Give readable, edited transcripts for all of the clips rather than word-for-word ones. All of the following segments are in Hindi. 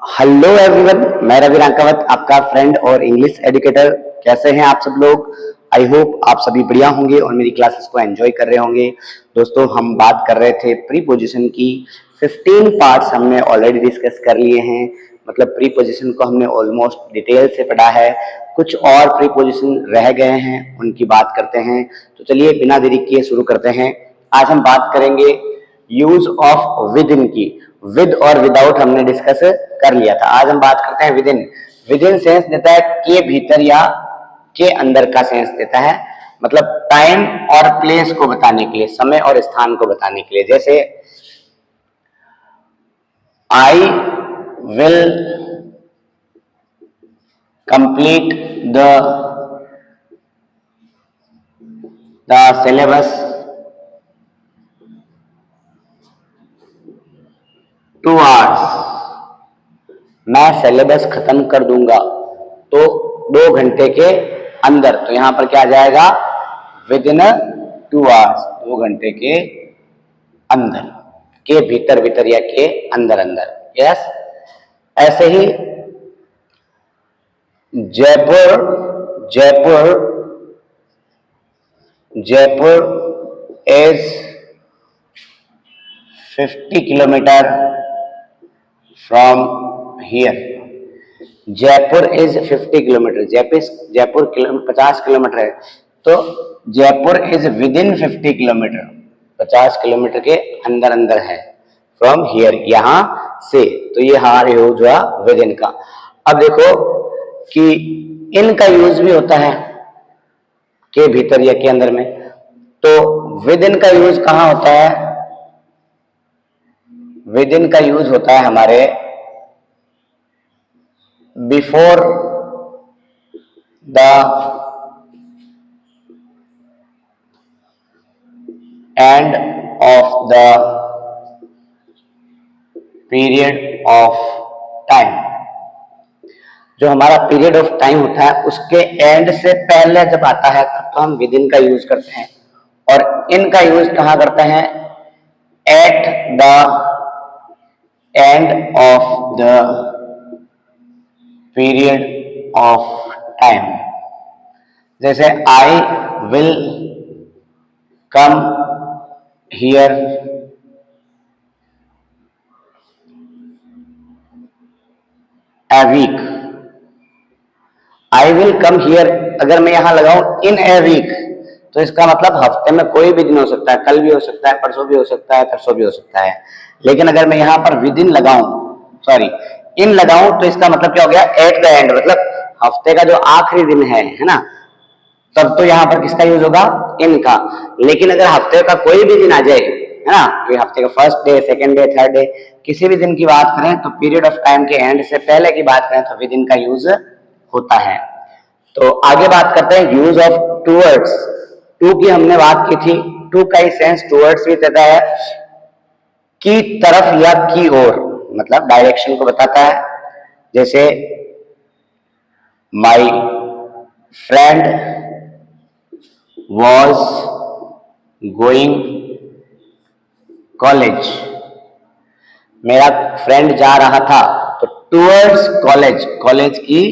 हेलो एवरीवन, मैं रवि रांकावत, आपका फ्रेंड और इंग्लिश एजुकेटर। कैसे हैं आप सब लोग? आई होप आप सभी बढ़िया होंगे और मेरी क्लासेस को एंजॉय कर रहे होंगे। दोस्तों, हम बात कर रहे थे प्रीपोजिशन की। 15 पार्ट्स हमने ऑलरेडी डिस्कस कर लिए हैं। मतलब प्रीपोजिशन को हमने ऑलमोस्ट डिटेल से पढ़ा है। कुछ और प्रीपोजिशन रह गए हैं, उनकी बात करते हैं। तो चलिए बिना देरी किए शुरू करते हैं। आज हम बात करेंगे यूज ऑफ विद इन की। विद और विदाउट हमने डिस्कस कर लिया था। आज हम बात करते हैं with in. With in sense देता है के भीतर या के अंदर का सेंस देता है। मतलब टाइम और प्लेस को बताने के लिए, समय और स्थान को बताने के लिए। जैसे I will complete the syllabus 2 hours. मैं सिलेबस खत्म कर दूंगा तो 2 घंटे के अंदर। तो यहां पर क्या आ जाएगा? विद इन 2 आवर्स, 2 घंटे के अंदर। के भीतर भीतर या के अंदर अंदर। यस। ऐसे ही Jaipur Jaipur Jaipur is 50 kilometre from here. Jaipur is 50 kilometre. Jaipur 50 kilometre है, तो Jaipur is within 50 kilometre, 50 kilometre के अंदर अंदर है। फ्रॉम हियर, यहां से। तो ये हमारे यूज हुआ विद इन का। अब देखो कि इन का यूज भी होता है के भीतर या के अंदर में। तो विद इन का यूज कहां होता है? विद इन का यूज होता है हमारे before the end of the period of time. जो हमारा पीरियड ऑफ टाइम होता है उसके एंड से पहले जब आता है तब तो हम विद इन का यूज करते हैं। और इन का यूज कहां करते हैं? At the end of the period of time. जैसे I will come here a week. I will come here, अगर मैं यहां लगाऊं इन ए वीक, तो इसका मतलब हफ्ते में कोई भी दिन हो सकता है। कल भी हो सकता है, परसों भी हो सकता है, तरसों भी हो सकता है। लेकिन अगर मैं यहां पर विद इन लगाऊं, सॉरी इन लगाऊं, तो इसका मतलब क्या हो गया? एट द एंड, मतलब हफ्ते का जो आखिरी दिन है ना, तब तो यहां पर किसका यूज होगा? इन का। लेकिन अगर हफ्ते का कोई भी दिन आ जाए, है ना, कि हफ्ते का first day, second day, third day, किसी भी दिन की बात करें तो पीरियड ऑफ टाइम के एंड से पहले की बात करें तो विद इन का यूज होता है। तो आगे बात करते हैं यूज ऑफ टूवर्ड्स। टू की हमने बात की थी। टू का ही सेंस टूवर्ड्स भी देता है, की तरफ या की ओर, मतलब डायरेक्शन को बताता है। जैसे my friend was going college. मेरा फ्रेंड जा रहा था, तो टूवर्ड्स कॉलेज, कॉलेज की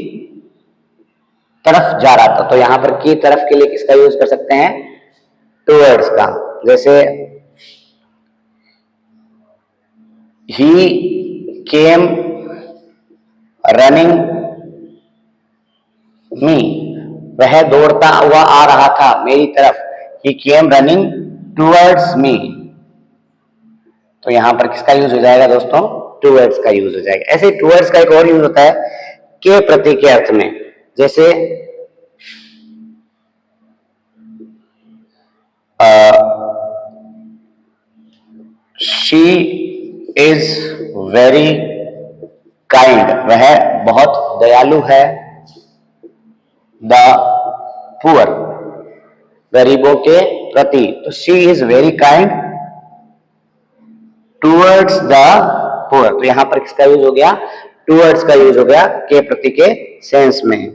तरफ जा रहा था। तो यहां पर की तरफ के लिए किसका यूज कर सकते हैं? टूवर्ड्स का। जैसे ही केम रनिंग मी, वह दौड़ता हुआ आ रहा था मेरी तरफ। ही केम रनिंग टूवर्ड्स मी। तो यहां पर किसका यूज हो जाएगा दोस्तों? टूवर्ड्स का यूज हो जाएगा। ऐसे टूवर्ड्स का एक और यूज होता है के प्रति के अर्थ में। जैसे शी इज वेरी काइंड, वह बहुत दयालु है। द पुअर, गरीबों के प्रति। तो she is very kind towards the poor. तो यहां पर किसका यूज हो गया? टूवर्ड्स का यूज हो गया के प्रति के सेंस में।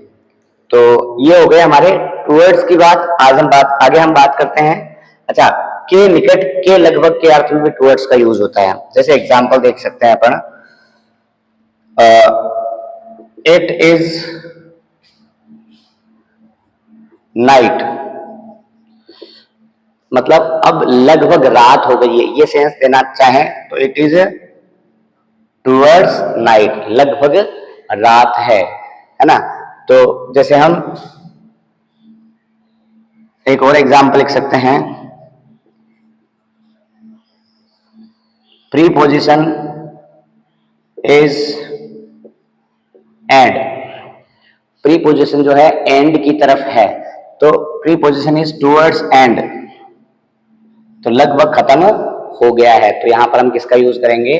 तो ये हो गए हमारे टूवर्ड्स की बात। आगे हम बात करते हैं। अच्छा, के निकट, के लगभग के अर्थ में भी टूवर्ड्स का यूज होता है। जैसे एग्जांपल देख सकते हैं अपन। इट इज नाइट, मतलब अब लगभग रात हो गई है, ये सेंस देना चाहें तो इट इज टूवर्ड्स नाइट, लगभग रात है ना। तो जैसे हम एक और एग्जाम्पल लिख सकते हैं, प्रीपोजिशन इज एंड, प्रीपोजिशन जो है एंड की तरफ है, तो प्रीपोजिशन इज टूवर्ड्स एंड, तो लगभग खत्म हो गया है। तो यहां पर हम किसका यूज करेंगे,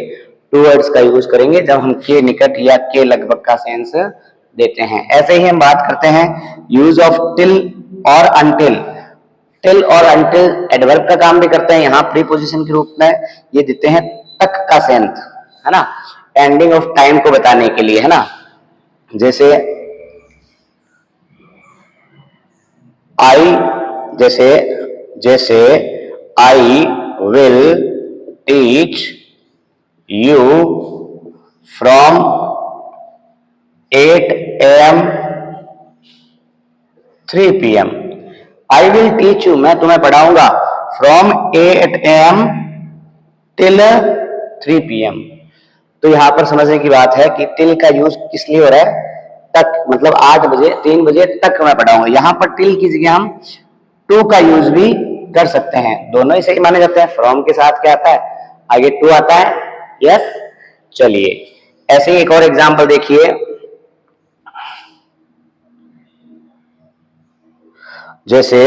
टूवर्ड्स का यूज करेंगे जब हम के निकट या के लगभग का सेंस देते हैं। ऐसे ही हम बात करते हैं यूज ऑफ टिल और अनटिल। टिल और अनटिल एडवर्ब का काम भी करते हैं, यहाँ प्रीपोजिशन के रूप में ये देते हैं तक का सेंस, है ना, एंडिंग ऑफ टाइम को बताने के लिए, है ना। जैसे आई, जैसे I will teach you from 8 AM 3 PM। I will teach you, मैं तुम्हें पढ़ाऊंगा, फ्रॉम 8 AM टिल 3 PM। तो यहां पर समझने की बात है कि टिल का यूज किस लिए हो रहा है, तक, मतलब 8 बजे 3 बजे तक मैं पढ़ाऊंगा। यहां पर टिल की जगह हम टू का यूज भी कर सकते हैं, दोनों ही सही माने जाते हैं। फ्रॉम के साथ क्या आता है, आगे टू आता है, यस। चलिए ऐसे ही एक और एग्जांपल देखिए, जैसे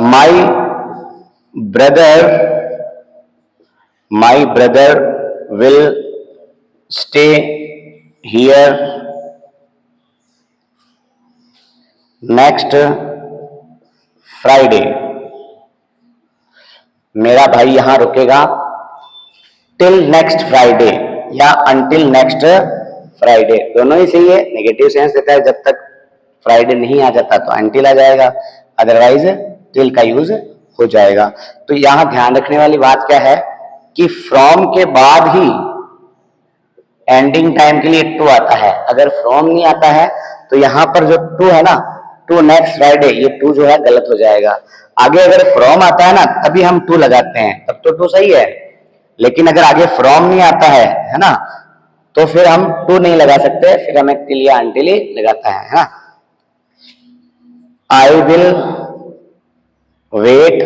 my brother will stay here next Friday, मेरा भाई यहां रुकेगा टिल नेक्स्ट फ्राइडे या अनटिल नेक्स्ट फ्राइडे, दोनों ही सही है। नेगेटिव सेंस देता है, जब तक फ्राइडे नहीं आ जाता तो अनटिल आ जाएगा, अदरवाइज टिल का यूज हो जाएगा। तो यहां ध्यान रखने वाली बात क्या है कि फ्रॉम के बाद ही एंडिंग टाइम के लिए टू आता है, अगर फ्रॉम नहीं आता है तो यहां पर जो टू है ना, टू नेक्स्ट फ्राइडे, ये टू जो है गलत हो जाएगा। आगे अगर फ्रॉम आता है ना तभी हम टू लगाते हैं, तब तो टू सही है, लेकिन अगर आगे फ्रॉम नहीं आता है ना, तो फिर हम टू नहीं लगा सकते, फिर हमें टिल या अनटिल ही लगाता है ना। I will wait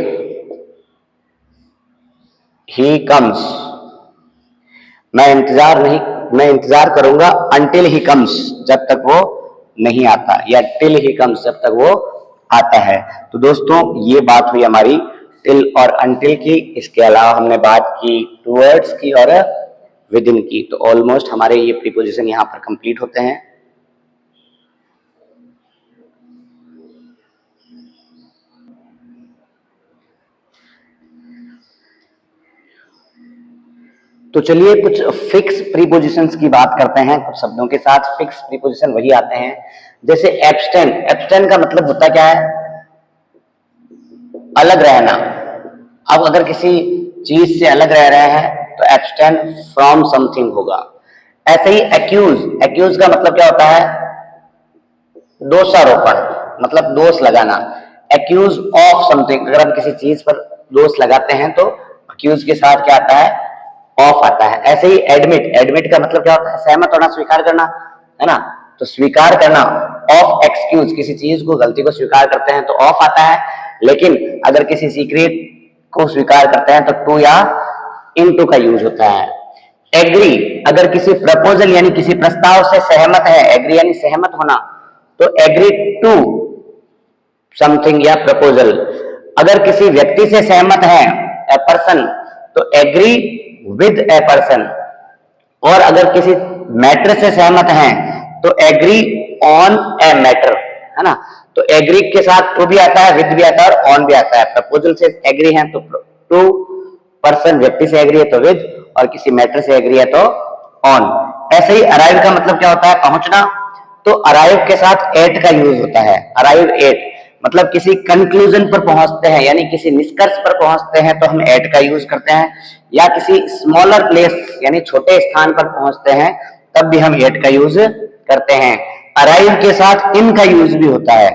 he comes, मैं इंतजार करूंगा अनटिल ही कम्स, जब तक वो नहीं आता, या टिल ही कम्स, जब तक वो आता है। तो दोस्तों ये बात हुई हमारी टिल और अनटिल की। इसके अलावा हमने बात की टूवर्ड्स की और विद इन की। तो ऑलमोस्ट हमारे ये प्रीपोजिशन यहां पर कंप्लीट होते हैं। तो चलिए कुछ फिक्स प्रीपोजिशंस की बात करते हैं। कुछ शब्दों के साथ फिक्स प्रीपोजिशन वही आते हैं, जैसे एब्स्टेन। एब्स्टेन का मतलब होता क्या है, अलग रहना। अब अगर किसी चीज से अलग रह रहे हैं तो एब्स्टेन फ्रॉम समथिंग होगा। ऐसे ही एक्यूज, एक्यूज का मतलब क्या होता है, दोषारोपण, मतलब दोष लगाना। एक्यूज ऑफ समथिंग, अगर हम किसी चीज पर दोष लगाते हैं तो एक्यूज के साथ क्या आता है, ऑफ आता है। ऐसे ही एडमिट, एडमिट का मतलब क्या होता है, सहमत होना, स्वीकार करना, है ना। तो स्वीकार करना, ऑफ एक्सक्यूज, किसी चीज को, गलती को स्वीकार करते हैं तो ऑफ आता है, लेकिन अगर किसी सीक्रेट को स्वीकार करते हैं तो टू या इनटू का यूज होता है। एग्री, अगर किसी प्रपोजल यानी किसी प्रस्ताव से सहमत है, एग्री यानी सहमत होना, तो एग्री टू समथिंग या प्रपोजल। अगर किसी व्यक्ति से सहमत है, ए पर्सन, तो एग्री विद ए पर्सन। और अगर किसी मैटर से सहमत हैं तो एग्री ऑन ए मैटर, है ना। तो एग्री के साथ टू भी आता है, विद भी आता है और ऑन भी आता है। प्रपोजल से एग्री है तो टू, पर्सन व्यक्ति से एग्री है तो विद, और किसी मैटर से एग्री है तो ऑन। ऐसे ही अराइव का मतलब क्या होता है, पहुंचना, तो अराइव के साथ एट का यूज होता है। अराइव एट मतलब किसी कंक्लूजन पर पहुंचते हैं, यानी किसी निष्कर्ष पर पहुंचते हैं तो हम एट का यूज करते हैं, या किसी स्मॉलर प्लेस यानी छोटे स्थान पर पहुंचते हैं तब भी हम एट का यूज करते हैं। अराइव के साथ इन का यूज भी होता है।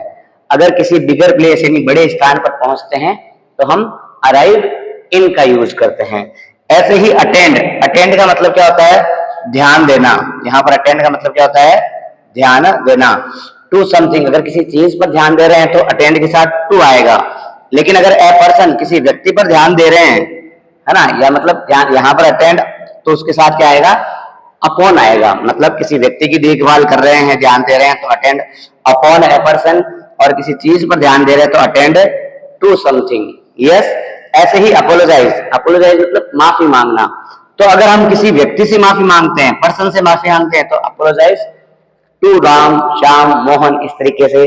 अगर किसी बिगर प्लेस यानी बड़े स्थान पर पहुंचते हैं तो हम अराइव इन का यूज करते हैं। ऐसे ही अटेंड, अटेंड का मतलब क्या होता है? ध्यान देना। यहाँ पर अटेंड का मतलब क्या होता है? ध्यान देना। टू समथिंग, अगर किसी चीज पर ध्यान दे रहे हैं तो अटेंड के साथ टू आएगा। लेकिन अगर ए पर्सन किसी व्यक्ति पर ध्यान दे रहे हैं, है ना, या मतलब ध्यान यहाँ पर अटेंड तो उसके साथ क्या आएगा? अपॉन आएगा। मतलब किसी व्यक्ति की देखभाल कर रहे हैं, ध्यान दे रहे हैं तो अटेंड अपॉन ए पर्सन, और किसी चीज पर ध्यान दे रहे हैं तो अटेंड टू समथिंग। यस। ऐसे ही अपोलोजाइज, अपोलोजाइज मतलब माफी मांगना। तो अगर हम किसी व्यक्ति से माफी मांगते हैं, पर्सन से माफी मांगते हैं तो अपोलोजाइज टू राम, श्याम, मोहन, इस तरीके से।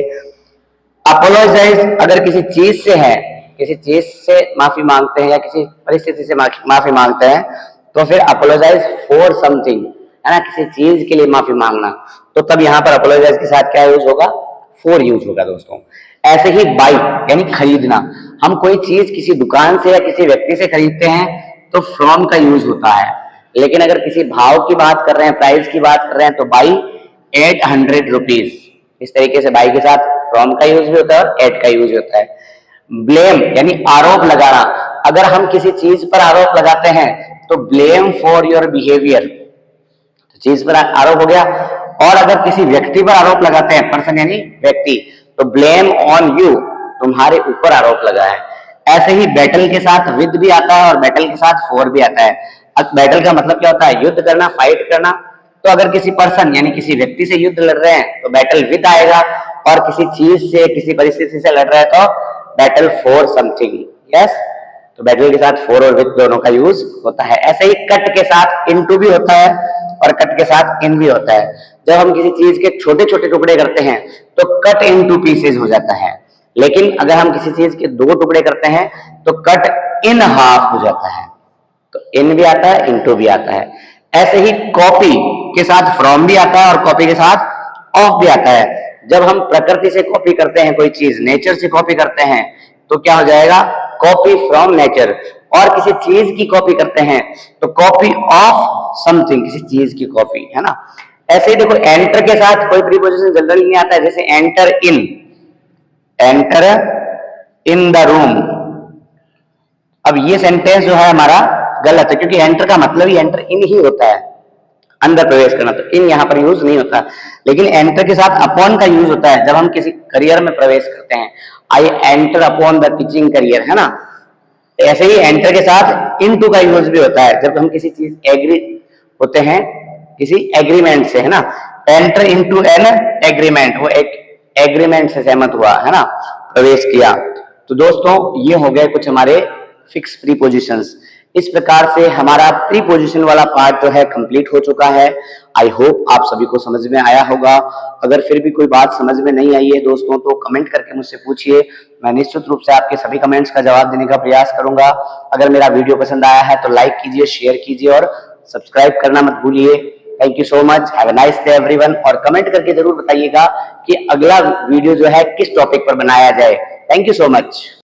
अपोलोजाइज अगर किसी चीज से है, किसी चीज से माफी मांगते हैं या किसी परिस्थिति से माफी मांगते हैं तो फिर अपोलोजाइज फॉर समथिंग, है ना, किसी चीज के लिए माफी मांगना, तो तब यहाँ पर अपोलोजाइज के साथ क्या यूज होगा? फॉर यूज होगा दोस्तों। ऐसे ही बाई यानी खरीदना। हम कोई चीज किसी दुकान से या किसी व्यक्ति से खरीदते हैं तो फ्रॉम का यूज होता है। लेकिन अगर किसी भाव की बात कर रहे हैं, प्राइस की बात कर रहे हैं तो बाई 800 रुपीज, इस तरीके से बाई के साथ फ्रॉम का यूज भी होता है और एट का यूज होता है। ब्लेम यानी आरोप लगाना। अगर हम किसी चीज पर आरोप लगाते हैं तो ब्लेम फॉर योर बिहेवियर, तो चीज पर आरोप हो गया। और अगर किसी व्यक्ति पर आरोप लगाते हैं, पर्सन यानी व्यक्ति, तो ब्लेम ऑन यू, तुम्हारे ऊपर आरोप लगा है। ऐसे ही बैटल के साथ विद भी आता है और बैटल के साथ फॉर भी आता है। अब बैटल का मतलब क्या होता है? युद्ध करना, फाइट करना। तो अगर किसी पर्सन यानी किसी व्यक्ति से युद्ध लड़ रहे हैं तो बैटल विद आएगा, और किसी चीज से, किसी परिस्थिति से लड़ रहे हैं तो बैटल फॉर समथिंग। यस। तो बैटल के साथ फॉर और विद दोनों का यूज होता है। ऐसे ही कट के साथ इनटू भी होता है और कट के साथ इन भी होता है। जब हम किसी चीज के छोटे छोटे टुकड़े करते हैं तो कट इनटू पीसेज हो जाता है। लेकिन अगर हम किसी चीज के दो टुकड़े करते हैं तो कट इन हाफ हो जाता है। तो इन भी आता है, इनटू भी आता है। ऐसे ही कॉपी के साथ फ्रॉम भी आता है और कॉपी के साथ ऑफ भी आता है। जब हम प्रकृति से कॉपी करते हैं कोई चीज, नेचर से कॉपी करते हैं तो क्या हो जाएगा? Copy from nature. और किसी चीज की कॉपी करते हैं तो कॉपी ऑफ समथिंग, किसी चीज की कॉपी, है ना। ऐसे ही देखो, एंटर के साथ कोई प्रीपोजिशन जनरली नहीं आता है, जैसे enter in, enter in the room. अब ये सेंटेंस जो है हमारा गलत है, क्योंकि एंटर का मतलब ही एंटर इन ही होता है, अंदर प्रवेश करना, तो इन यहाँ पर यूज नहीं होता। लेकिन एंटर के साथ अपॉन का यूज होता है जब हम किसी करियर में प्रवेश करते हैं। I enter upon the teaching career, है ना। ऐसे ही एंटर के साथ इनटू का यूज भी होता है जब हम किसी चीज एग्री होते हैं, किसी एग्रीमेंट से, है ना। एंटर इनटू एन एग्रीमेंट, वो एक एग्रीमेंट से सहमत हुआ, है ना, प्रवेश किया। तो दोस्तों ये हो गए कुछ हमारे फिक्स प्रीपोजिशंस। इस प्रकार से हमारा प्रीपोजिशन वाला पार्ट जो है कंप्लीट हो चुका है। आई होप आप सभी को समझ में आया होगा। अगर फिर भी कोई बात समझ में नहीं आई है दोस्तों तो कमेंट करके मुझसे पूछिए, मैं निश्चित रूप से आपके सभी कमेंट्स का जवाब देने का प्रयास करूंगा। अगर मेरा वीडियो पसंद आया है तो लाइक कीजिए, शेयर कीजिए और सब्सक्राइब करना मत भूलिए। Thank you so much, have a nice day everyone. और कमेंट करके जरूर बताइएगा कि अगला वीडियो जो है किस टॉपिक पर बनाया जाए। Thank you so much.